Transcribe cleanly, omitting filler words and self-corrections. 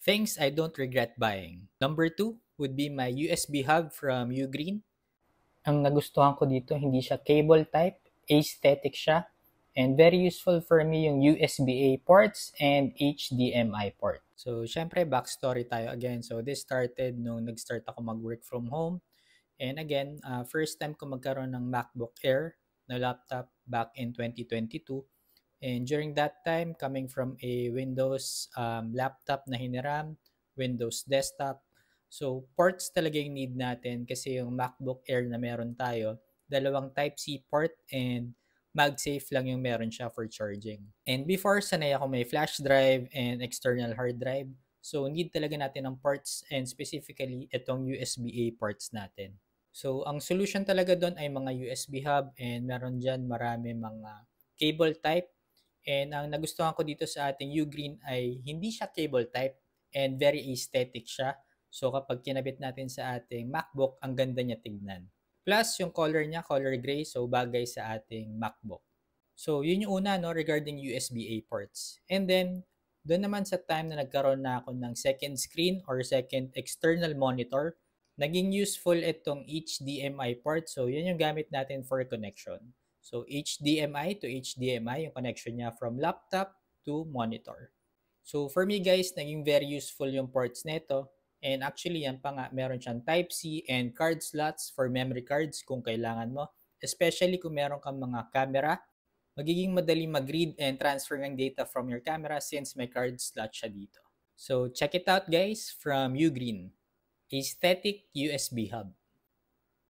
Things I don't regret buying. Number two would be my USB hub from Ugreen. Ang nagustuhan ko dito, hindi siya cable type, aesthetic siya, and very useful for me yung USB-A ports and HDMI port. So, syempre, backstory tayo again. So, this started nung nag-start ako mag-work from home. And again, first time ko magkaroon ng MacBook Air na laptop back in 2022. And during that time, coming from a Windows laptop na hiniram, Windows desktop, so ports talaga yung need natin kasi yung MacBook Air na meron tayo, dalawang Type-C port and MagSafe lang yung meron siya for charging. And before, sanay ako may flash drive and external hard drive. So, need talaga natin ng ports and specifically itong USB-A ports natin. So, ang solution talaga doon ay mga USB hub and meron dyan marami mga cable type. And ang nagustuhan ko dito sa ating Ugreen ay hindi siya cable type and very aesthetic siya. So kapag kinabit natin sa ating MacBook, ang ganda niya tignan. Plus yung color niya, color gray, so bagay sa ating MacBook. So yun yung una no, regarding USB-A ports. And then, doon naman sa time na nagkaroon na ako ng second screen or second external monitor, naging useful itong HDMI port. So yun yung gamit natin for connection. So HDMI to HDMI yung connection niya from laptop to monitor. So for me guys, naging very useful yung ports nito. And actually yan pa nga, meron siyang Type-C and card slots for memory cards kung kailangan mo. Especially kung meron kang mga camera, magiging madali mag-read and transfer ng data from your camera since may card slot siya dito. So check it out guys from Ugreen, Aesthetic USB Hub.